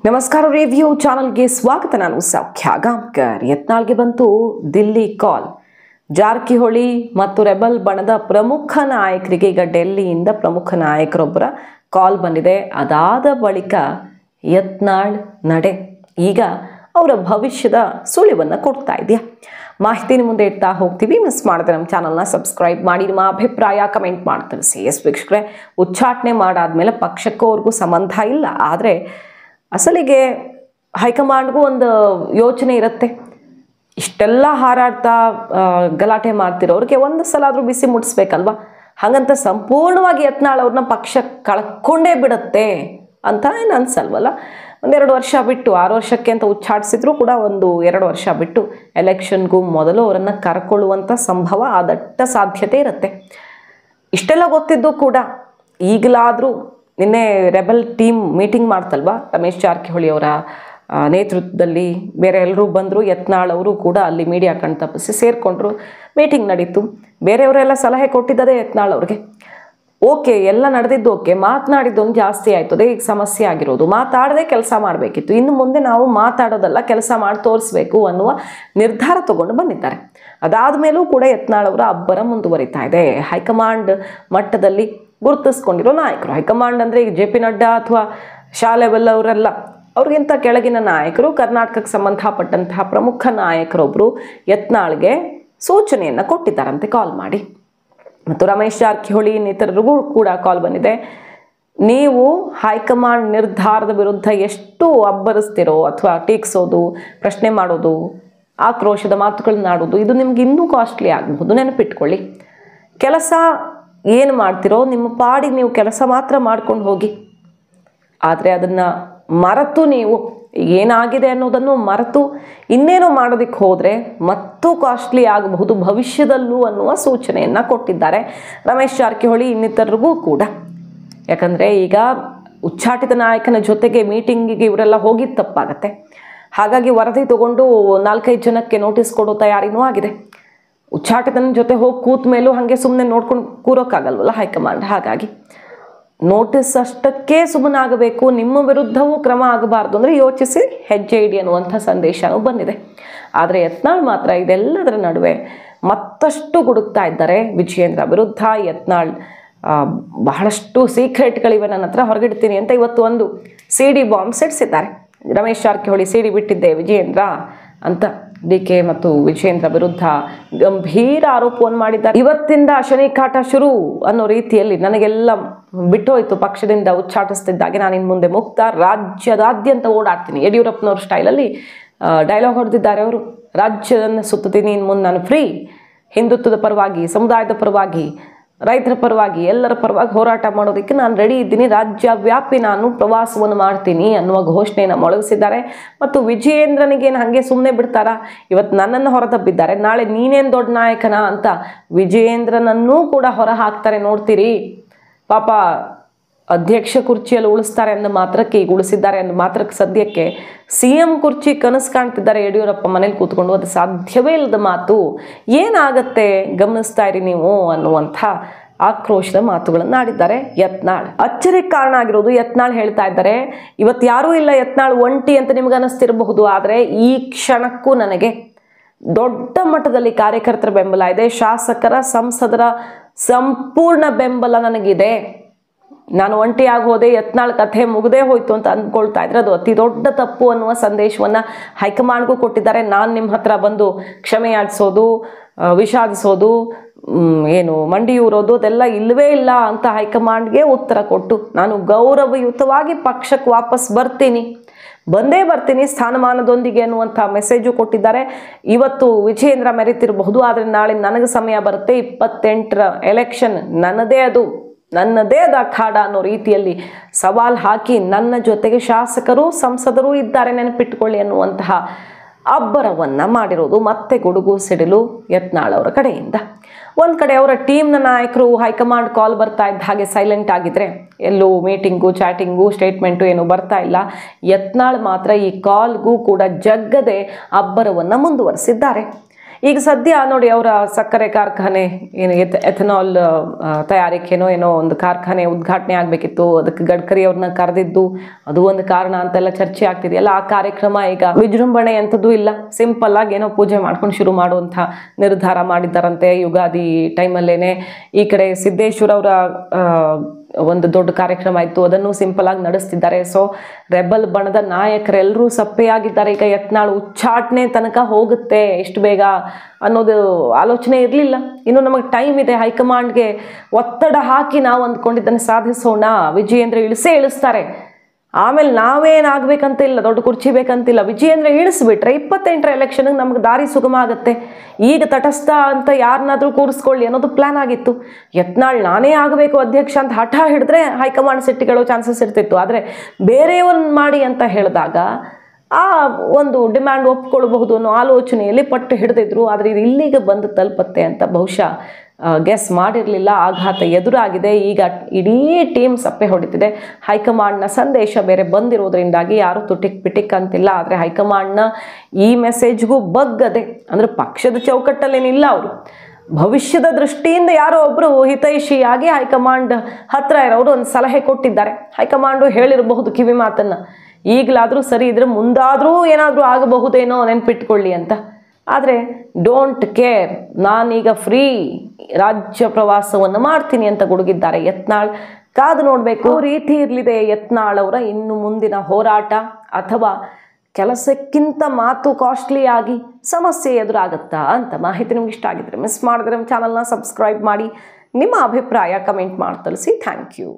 ನಮಸ್ಕಾರ ರಿವ್ಯೂ ಚಾನಲ್ಗೆ ಸ್ವಾಗತ. ನಾನು ಸೌಖ್ಯ ಗಾಂವ್ಕರ್. ಯತ್ನಾಳ್ಗೆ ಬಂತು ದಿಲ್ಲಿ ಕಾಲ್. ಜಾರಕಿಹೊಳಿ ಮತ್ತು ರೆಬಲ್ ಬಣದ ಪ್ರಮುಖ ನಾಯಕರಿಗೆ ಈಗ ಡೆಲ್ಲಿಯಿಂದ ಪ್ರಮುಖ ನಾಯಕರೊಬ್ಬರ ಕಾಲ್ ಬಂದಿದೆ. ಅದಾದ ಬಳಿಕ ಯತ್ನಾಳ್ ನಡೆ ಈಗ ಅವರ ಭವಿಷ್ಯದ ಸುಳಿವನ್ನು ಕೊಡ್ತಾ ಇದೆಯಾ? ಮಾಹಿತಿನ ಮುಂದೆ ಇಡ್ತಾ ಹೋಗ್ತೀವಿ. ಮಿಸ್ ಮಾಡಿದ್ರೆ ನಮ್ಮ ಚಾನಲ್ನ ಸಬ್ಸ್ಕ್ರೈಬ್ ಮಾಡಿ, ನಿಮ್ಮ ಅಭಿಪ್ರಾಯ ಕಮೆಂಟ್ ಮಾಡಿ ತಿಳಿಸಿ. ಎಸ್ ವೀಕ್ಷಕರೇ, ಉಚ್ಚಾಟನೆ ಮಾಡಾದ್ಮೇಲೆ ಪಕ್ಷಕ್ಕೂ ಅವ್ರಿಗೂ ಸಂಬಂಧ ಇಲ್ಲ. ಆದರೆ ಅಸಲಿಗೆ ಹೈಕಮಾಂಡ್ಗೂ ಒಂದು ಯೋಚನೆ ಇರುತ್ತೆ. ಇಷ್ಟೆಲ್ಲ ಹಾರಾಡ್ತಾ ಗಲಾಟೆ ಮಾಡ್ತಿರೋರಿಗೆ ಒಂದು ಸಲ ಆದರೂ ಬಿಸಿ ಮುಟ್ಟಿಸ್ಬೇಕಲ್ವ. ಹಾಗಂತ ಸಂಪೂರ್ಣವಾಗಿ ಯತ್ನಾಳ್ ಅವ್ರನ್ನ ಪಕ್ಷ ಕಳ್ಕೊಂಡೇ ಬಿಡುತ್ತೆ ಅಂತ ಏನು ಅನ್ಸಲ್ವಲ್ಲ. 1-2 ವರ್ಷ ಬಿಟ್ಟು, 6 ವರ್ಷಕ್ಕೆ ಅಂತ ಉಚ್ಚಾಟಿಸಿದ್ರು ಕೂಡ 1-2 ವರ್ಷ ಬಿಟ್ಟು ಎಲೆಕ್ಷನ್ಗೂ ಮೊದಲು ಅವರನ್ನು ಕರ್ಕೊಳ್ಳುವಂಥ ಸಂಭವ ದಟ್ಟ ಸಾಧ್ಯತೆ ಇರುತ್ತೆ. ಇಷ್ಟೆಲ್ಲ ಗೊತ್ತಿದ್ದು ಕೂಡ ಈಗಲಾದರೂ ನಿನ್ನೆ ರೆಬಲ್ ಟೀಮ್ ಮೀಟಿಂಗ್ ಮಾಡ್ತಲ್ವ, ರಮೇಶ್ ಜಾರಕಿಹೊಳಿ ಅವರ ನೇತೃತ್ವದಲ್ಲಿ ಬೇರೆ ಎಲ್ಲರೂ ಬಂದರು. ಯತ್ನಾಳ್ ಅವರು ಕೂಡ ಅಲ್ಲಿ ಮೀಡಿಯಾ ಕಣ್ತಪ್ಪಿಸಿ ಸೇರಿಕೊಂಡ್ರು. ಮೀಟಿಂಗ್ ನಡೀತು. ಬೇರೆಯವರೆಲ್ಲ ಸಲಹೆ ಕೊಟ್ಟಿದ್ದದೇ ಯತ್ನಾಳ್ ಅವ್ರಿಗೆ. ಓಕೆ, ಎಲ್ಲ ನಡೆದಿದ್ದು ಓಕೆ, ಮಾತನಾಡಿದ್ದೊಂದು ಜಾಸ್ತಿ ಆಯಿತು. ಅದೇ ಈಗ ಸಮಸ್ಯೆ ಆಗಿರೋದು. ಮಾತಾಡದೆ ಕೆಲಸ ಮಾಡಬೇಕಿತ್ತು. ಇನ್ನು ಮುಂದೆ ನಾವು ಮಾತಾಡೋದಲ್ಲ, ಕೆಲಸ ಮಾಡಿ ತೋರಿಸ್ಬೇಕು ಅನ್ನುವ ನಿರ್ಧಾರ ತಗೊಂಡು ಬಂದಿದ್ದಾರೆ. ಅದಾದ ಮೇಲೂ ಕೂಡ ಯತ್ನಾಳ್ ಅವರ ಅಬ್ಬರ ಮುಂದುವರಿತಾ ಇದೆ. ಹೈಕಮಾಂಡ್ ಮಟ್ಟದಲ್ಲಿ ಗುರುತಿಸ್ಕೊಂಡಿರೋ ನಾಯಕರು. ಹೈಕಮಾಂಡ್ ಅಂದರೆ ಈಗ JP ನಡ್ಡಾ ಅಥವಾ ಶಾ ಲೆವೆಲ್ ಅವರೆಲ್ಲ, ಅವ್ರಿಗಿಂತ ಕೆಳಗಿನ ನಾಯಕರು, ಕರ್ನಾಟಕಕ್ಕೆ ಸಂಬಂಧಪಟ್ಟಂತಹ ಪ್ರಮುಖ ನಾಯಕರೊಬ್ಬರು ಯತ್ನಾಳ್ಗೆ ಸೂಚನೆಯನ್ನು ಕೊಟ್ಟಿದ್ದಾರಂತೆ ಕಾಲ್ ಮಾಡಿ. ಮತ್ತು ರಮೇಶ್ ಜಾರಕಿಹೊಳಿ ಇನ್ನಿತರರಿಗೂ ಕೂಡ ಕಾಲ್ ಬಂದಿದೆ. ನೀವು ಹೈಕಮಾಂಡ್ ನಿರ್ಧಾರದ ವಿರುದ್ಧ ಎಷ್ಟು ಅಬ್ಬರಿಸ್ತಿರೋ ಅಥವಾ ಟೀಕ್ಸೋದು, ಪ್ರಶ್ನೆ ಮಾಡೋದು, ಆಕ್ರೋಶದ ಮಾತುಗಳನ್ನ ಆಡೋದು, ಇದು ನಿಮ್ಗೆ ಇನ್ನೂ ಕಾಸ್ಟ್ಲಿ ಆಗಬಹುದು. ನೆನಪಿಟ್ಕೊಳ್ಳಿ, ಕೆಲಸ ಏನು ಮಾಡ್ತಿರೋ ನಿಮ್ಮ ಪಾಡಿಗೆ ನೀವು ಕೆಲಸ ಮಾತ್ರ ಮಾಡ್ಕೊಂಡು ಹೋಗಿ. ಆದರೆ ಅದನ್ನು ಮರೆತು, ನೀವು ಏನಾಗಿದೆ ಅನ್ನೋದನ್ನು ಮರೆತು ಇನ್ನೇನೋ ಮಾಡೋದಕ್ಕೆ ಹೋದರೆ ಮತ್ತೂ ಕಾಸ್ಟ್ಲಿ ಆಗಬಹುದು ಭವಿಷ್ಯದಲ್ಲೂ ಅನ್ನುವ ಸೂಚನೆಯನ್ನು ಕೊಟ್ಟಿದ್ದಾರೆ ರಮೇಶ್ ಜಾರಕಿಹೊಳಿ ಇನ್ನಿತರರಿಗೂ ಕೂಡ. ಯಾಕಂದರೆ ಈಗ ಉಚ್ಚಾಟಿತ ನಾಯಕನ ಜೊತೆಗೆ ಮೀಟಿಂಗಿಗೆ ಇವರೆಲ್ಲ ಹೋಗಿದ್ದು ತಪ್ಪಾಗತ್ತೆ. ಹಾಗಾಗಿ ವರದಿ ತಗೊಂಡು 4-5 ಜನಕ್ಕೆ ನೋಟಿಸ್ ಕೊಡೋ ತಯಾರಿನೂ ಆಗಿದೆ. ಉಚ್ಚಾಟಿತನ ಜೊತೆ ಹೋಗಿ ಕೂತ ಮೇಲೂ ಹಾಗೆ ಸುಮ್ಮನೆ ನೋಡ್ಕೊಂಡು ಕೂರೋಕ್ಕಾಗಲ್ವಲ್ಲ ಹೈಕಮಾಂಡ್. ಹಾಗಾಗಿ ನೋಟಿಸ್ ಅಷ್ಟಕ್ಕೆ ಸುಮ್ಮನಾಗಬೇಕು, ನಿಮ್ಮ ವಿರುದ್ಧವೂ ಕ್ರಮ ಆಗಬಾರ್ದು ಅಂದರೆ ಯೋಚಿಸಿ ಹೆಜ್ಜೆ ಇಡಿ ಅನ್ನುವಂಥ ಸಂದೇಶನೂ ಬಂದಿದೆ. ಆದರೆ ಯತ್ನಾಳ್ ಮಾತ್ರ ಇದೆಲ್ಲದರ ನಡುವೆ ಮತ್ತಷ್ಟು ಗುಡುಕ್ತಾ ಇದ್ದಾರೆ ವಿಜಯೇಂದ್ರ ವಿರುದ್ಧ. ಯತ್ನಾಳ್ ಬಹಳಷ್ಟು ಸೀಕ್ರೆಟ್ಗಳಿವೆ ನನ್ನ ಹತ್ರ, ಹೊರಗಿಡ್ತೀನಿ ಅಂತ ಇವತ್ತು ಒಂದು CD ಬಾಂಬ್ ಸಿಡಿಸಿದ್ದಾರೆ. ರಮೇಶ್ ಜಾರಕಿಹೊಳಿ CD ಬಿಟ್ಟಿದ್ದೆ ವಿಜಯೇಂದ್ರ ಅಂತ DK ಮತ್ತು ವಿಜಯೇಂದ್ರ ವಿರುದ್ಧ ಗಂಭೀರ ಆರೋಪವನ್ನು ಮಾಡಿದ್ದಾರೆ. ಇವತ್ತಿಂದ ಶನಿ ಕಾಟ ಶುರು ಅನ್ನೋ ರೀತಿಯಲ್ಲಿ ನನಗೆಲ್ಲ ಬಿಟ್ಟೋಯ್ತು. ಪಕ್ಷದಿಂದ ಉಚ್ಚಾಟಿಸ್ತಿದ್ದಾಗೆ ನಾನು ಇನ್ನು ಮುಂದೆ ಮುಕ್ತ, ರಾಜ್ಯದಾದ್ಯಂತ ಓಡಾಡ್ತೀನಿ, ಯಡಿಯೂರಪ್ಪನವ್ರ ಸ್ಟೈಲಲ್ಲಿ ಡೈಲಾಗ್ ಹೊಡೆದಿದ್ದಾರೆ ಅವರು. ರಾಜ್ಯವನ್ನು ಸುತ್ತೀನಿ, ಇನ್ನು ಮುಂದೆ ನಾನು ಫ್ರೀ, ಹಿಂದುತ್ವದ ಪರವಾಗಿ, ಸಮುದಾಯದ ಪರವಾಗಿ, ರೈತರ ಪರವಾಗಿ, ಎಲ್ಲರ ಪರವಾಗಿ ಹೋರಾಟ ಮಾಡೋದಕ್ಕೆ ನಾನು ರೆಡಿ ಇದ್ದೀನಿ, ರಾಜ್ಯವ್ಯಾಪಿ ನಾನು ಪ್ರವಾಸವನ್ನು ಮಾಡ್ತೀನಿ ಅನ್ನುವ ಘೋಷಣೆಯನ್ನು ಮೊಳಗಿಸಿದ್ದಾರೆ. ಮತ್ತು ವಿಜಯೇಂದ್ರನಿಗೇನು ಹಾಗೆ ಸುಮ್ಮನೆ ಬಿಡ್ತಾರಾ? ಇವತ್ತು ನನ್ನನ್ನು ಹೊರದಬ್ಬಿದ್ದಾರೆ, ನಾಳೆ ನೀನೇನು ದೊಡ್ಡ ನಾಯಕನ ಅಂತ ವಿಜಯೇಂದ್ರನನ್ನೂ ಕೂಡ ಹೊರ ಹಾಕ್ತಾರೆ, ನೋಡ್ತೀರಿ. ಪಾಪ ಅಧ್ಯಕ್ಷ ಕುರ್ಚಿಯಲ್ಲಿ ಉಳಿಸ್ತಾರೆ ಅಂದ ಮಾತ್ರಕ್ಕೆ, ಈಗ ಉಳಿಸಿದ್ದಾರೆ ಅಂದ ಮಾತ್ರಕ್ಕೆ ಸದ್ಯಕ್ಕೆ CM ಕುರ್ಚಿ ಕನಸು ಕಾಣ್ತಿದ್ದಾರೆ ಯಡಿಯೂರಪ್ಪ ಮನೇಲಿ ಕೂತ್ಕೊಂಡು. ಅದು ಸಾಧ್ಯವೇ ಇಲ್ಲದ ಮಾತು. ಏನಾಗತ್ತೆ ಗಮನಿಸ್ತಾ ಇರಿ ನೀವು ಅನ್ನುವಂಥ ಆಕ್ರೋಶದ ಮಾತುಗಳನ್ನು ಆಡಿದ್ದಾರೆ ಯತ್ನಾಳ್. ಅಚ್ಚರಿಗೆ ಕಾರಣ ಆಗಿರೋದು ಯತ್ನಾಳ್ ಹೇಳ್ತಾ ಇದ್ದಾರೆ, ಇವತ್ತು ಯಾರೂ ಇಲ್ಲ, ಯತ್ನಾಳ್ ಒಂಟಿ ಅಂತ ನಿಮ್ಗೆ ಅನ್ನಿಸ್ತಿರಬಹುದು. ಆದರೆ ಈ ಕ್ಷಣಕ್ಕೂ ನನಗೆ ದೊಡ್ಡ ಮಟ್ಟದಲ್ಲಿ ಕಾರ್ಯಕರ್ತರ ಬೆಂಬಲ ಇದೆ, ಶಾಸಕರ, ಸಂಸದರ ಸಂಪೂರ್ಣ ಬೆಂಬಲ ನನಗಿದೆ. ನಾನು ಒಂಟಿಯಾಗಿ ಹೋದೆ, ಯತ್ನಾಳ್ ಕಥೆ ಮುಗದೇ ಹೋಯ್ತು ಅಂತ ಅಂದ್ಕೊಳ್ತಾ ಇದ್ರೆ ಅದು ಅತಿ ದೊಡ್ಡ ತಪ್ಪು ಅನ್ನುವ ಸಂದೇಶವನ್ನು ಹೈಕಮಾಂಡ್ಗೂ ಕೊಟ್ಟಿದ್ದಾರೆ. ನಾನು ನಿಮ್ಮ ಹತ್ರ ಬಂದು ಕ್ಷಮೆ ಯಾಚಿಸೋದು, ವಿಷಾದಿಸೋದು, ಏನು ಮಂಡಿಯೂರೋದು ಅದೆಲ್ಲ ಇಲ್ಲವೇ ಇಲ್ಲ ಅಂತ ಹೈಕಮಾಂಡ್ಗೆ ಉತ್ತರ ಕೊಟ್ಟು ನಾನು ಗೌರವಯುತವಾಗಿ ಪಕ್ಷಕ್ಕೆ ವಾಪಸ್ ಬಂದೇ ಬರ್ತೀನಿ ಸ್ಥಾನಮಾನದೊಂದಿಗೆ ಅನ್ನುವಂಥ ಮೆಸೇಜು ಕೊಟ್ಟಿದ್ದಾರೆ. ಇವತ್ತು ವಿಜಯೇಂದ್ರ ಮೆರೆತಿರಬಹುದು, ಆದರೆ ನಾಳೆ ನನಗೆ ಸಮಯ ಬರುತ್ತೆ, 28ರ ಎಲೆಕ್ಷನ್ ನನ್ನದೇ ಅದು ಅಖಾಡ ಅನ್ನೋ ರೀತಿಯಲ್ಲಿ ಸವಾಲ್ ಹಾಕಿ ನನ್ನ ಜೊತೆಗೆ ಶಾಸಕರು, ಸಂಸದರು ಇದ್ದಾರೆ, ನೆನಪಿಟ್ಟುಕೊಳ್ಳಿ ಅನ್ನುವಂತಹ ಅಬ್ಬರವನ್ನು ಮಾಡಿರೋದು ಮತ್ತೆ ಗುಡುಗು ಸಿಡಿಲು ಯತ್ನಾಳ್ ಅವರ ಕಡೆಯಿಂದ. ಒಂದು ಕಡೆ ಅವರ ಟೀಮ್ನ ನಾಯಕರು ಹೈಕಮಾಂಡ್ ಕಾಲ್ ಬರ್ತಾ ಇದ್ದ ಹಾಗೆ ಸೈಲೆಂಟ್ ಆಗಿದ್ರೆ, ಎಲ್ಲೂ ಮೀಟಿಂಗು, ಚಾಟಿಂಗು, ಸ್ಟೇಟ್ಮೆಂಟು ಏನು ಬರ್ತಾ ಇಲ್ಲ. ಯತ್ನಾಳ್ ಮಾತ್ರ ಈ ಕಾಲ್ಗೂ ಕೂಡ ಜಗ್ಗದೆ ಅಬ್ಬರವನ್ನು ಮುಂದುವರಿಸಿದ್ದಾರೆ. ಈಗ ಸದ್ಯ ನೋಡಿ ಅವರ ಸಕ್ಕರೆ ಕಾರ್ಖಾನೆ ಏನು ಎಥನಾಲ್ ತಯಾರಿಕೆನೋ ಏನೋ ಒಂದು ಕಾರ್ಖಾನೆ ಉದ್ಘಾಟನೆ ಆಗಬೇಕಿತ್ತು, ಅದಕ್ಕೆ ಗಡ್ಕರಿ ಅವ್ರನ್ನ ಕರೆದಿದ್ದು ಅದು ಒಂದು ಕಾರಣ ಅಂತೆಲ್ಲ ಚರ್ಚೆ ಆಗ್ತಿದೆಯಲ್ಲ. ಆ ಕಾರ್ಯಕ್ರಮ ಈಗ ವಿಜೃಂಭಣೆ ಅಂತದ್ದು ಇಲ್ಲ, ಸಿಂಪಲ್ ಆಗಿ ಏನೋ ಪೂಜೆ ಮಾಡ್ಕೊಂಡು ಶುರು ಮಾಡುವಂಥ ನಿರ್ಧಾರ ಮಾಡಿದ್ದಾರಂತೆ ಯುಗಾದಿ ಟೈಮಲ್ಲೇನೆ. ಈ ಕಡೆ ಸಿದ್ದೇಶ್ವರ ಅವರ ಒಂದು ದೊಡ್ಡ ಕಾರ್ಯಕ್ರಮ ಇತ್ತು, ಅದನ್ನು ಸಿಂಪಲ್ ಆಗಿ ನಡೆಸ್ತಿದ್ದಾರೆ. ಸೊ ರೆಬಲ್ ಬಣದ ನಾಯಕರೆಲ್ಲರೂ ಸಪ್ಪೆಯಾಗಿದ್ದಾರೆ. ಈಗ ಯತ್ನಾಳ್ ಉಚ್ಚಾಟನೆ ತನಕ ಹೋಗುತ್ತೆ ಎಷ್ಟು ಬೇಗ ಅನ್ನೋದು ಆಲೋಚನೆ ಇರಲಿಲ್ಲ. ಇನ್ನು ನಮಗೆ ಟೈಮ್ ಇದೆ, ಹೈಕಮಾಂಡ್ಗೆ ಒತ್ತಡ ಹಾಕಿ ನಾವು ಅಂದ್ಕೊಂಡಿದ್ದನ್ನು ಸಾಧಿಸೋಣ, ವಿಜಯೇಂದ್ರ ಇಳಿಸ್ತಾರೆ. ಆಮೇಲೆ ನಾವೇನಾಗಬೇಕಂತ ಇಲ್ಲ, ದೊಡ್ಡ ಕುರ್ಚಿ ಬೇಕಂತಿಲ್ಲ, ವಿಜಯೇಂದ್ರ ಇಳಿಸ್ಬಿಟ್ರೆ 28ರ ಎಲೆಕ್ಷನ್ಗೆ ನಮ್ಗೆ ದಾರಿ ಸುಗಮ ಆಗುತ್ತೆ. ಈಗ ತಟಸ್ಥ ಅಂತ ಯಾರನ್ನಾದ್ರೂ ಕೂರಿಸ್ಕೊಳ್ಳಿ ಅನ್ನೋದು ಪ್ಲಾನ್ ಆಗಿತ್ತು. ಯತ್ನಾಳ್ ನಾನೇ ಆಗಬೇಕು ಅಧ್ಯಕ್ಷ ಅಂತ ಹಠ ಹಿಡಿದ್ರೆ ಹೈಕಮಾಂಡ್ ಸಿಟ್ಟಿಗಳೋ ಚಾನ್ಸಸ್ ಇರ್ತಿತ್ತು. ಆದರೆ ಬೇರೆಯವ್ರನ್ನ ಮಾಡಿ ಅಂತ ಹೇಳಿದಾಗ ಆ ಒಂದು ಡಿಮ್ಯಾಂಡ್ ಒಪ್ಕೊಳ್ಬಹುದು ಅನ್ನೋ ಆಲೋಚನೆಯಲ್ಲಿ ಪಟ್ಟು ಹಿಡಿದಿದ್ರು. ಆದರೆ ಇದು ಇಲ್ಲಿಗೆ ಬಂದು ತಲುಪತ್ತೆ ಅಂತ ಬಹುಶಃ ಗೆಸ್ ಮಾಡಿರಲಿಲ್ಲ. ಆಘಾತ ಎದುರಾಗಿದೆ. ಈಗ ಇಡೀ ಟೀಮ್ ಸಪ್ಪೆ ಹೊಡಿತಿದೆ. ಹೈಕಮಾಂಡ್ನ ಸಂದೇಶ ಬೇರೆ ಬಂದಿರೋದ್ರಿಂದಾಗಿ ಯಾರು ತುಟಿಕ್ ಪಿಟಿಕ್ ಅಂತಿಲ್ಲ. ಆದರೆ ಹೈಕಮಾಂಡ್ನ ಈ ಮೆಸೇಜ್ಗೂ ಬಗ್ಗದೆ, ಅಂದರೆ ಪಕ್ಷದ ಚೌಕಟ್ಟಲ್ಲೇನಿಲ್ಲ, ಅವರು ಭವಿಷ್ಯದ ದೃಷ್ಟಿಯಿಂದ ಯಾರೋ ಒಬ್ಬರು ಹಿತೈಷಿಯಾಗಿ ಹೈಕಮಾಂಡ್ ಹತ್ರ ಇರೋರು ಒಂದು ಸಲಹೆ ಕೊಟ್ಟಿದ್ದಾರೆ. ಹೈಕಮಾಂಡು ಹೇಳಿರಬಹುದು ಕಿವಿ ಮಾತನ್ನು, ಈಗಲಾದರೂ ಸರಿ ಇದ್ರೆ ಮುಂದಾದರೂ ಏನಾದರೂ ಆಗಬಹುದೇನೋ ನೆನ್ಪಿಟ್ಕೊಳ್ಳಿ ಅಂತ. ಆದರೆ ಡೋಂಟ್ ಕೇರ್, ನಾನೀಗ ಫ್ರೀ ರಾಜ್ಯ ಪ್ರವಾಸವನ್ನು ಮಾಡ್ತೀನಿ ಅಂತ ಗುಡುಗಿದ್ದಾರೆ ಯತ್ನಾಳ್. ಕಾದು ನೋಡಬೇಕು ರೀತಿ ಇರಲಿದೆ ಯತ್ನಾಳ್ ಅವರ ಇನ್ನು ಮುಂದಿನ ಹೋರಾಟ, ಅಥವಾ ಕೆಲಸಕ್ಕಿಂತ ಮಾತು ಕಾಸ್ಟ್ಲಿ ಆಗಿ ಸಮಸ್ಯೆ ಎದುರಾಗುತ್ತಾ ಅಂತ. ಮಾಹಿತಿ ನಿಮ್ಗೆ ಇಷ್ಟ ಆಗಿದ್ರೆ ಮಿಸ್ ಮಾಡಿದ್ರೆ ನಮ್ಮ ಚಾನಲ್ನ ಸಬ್ಸ್ಕ್ರೈಬ್ ಮಾಡಿ, ನಿಮ್ಮ ಅಭಿಪ್ರಾಯ ಕಮೆಂಟ್ ಮಾಡಿ ತಿಳಿಸಿ. Thank you.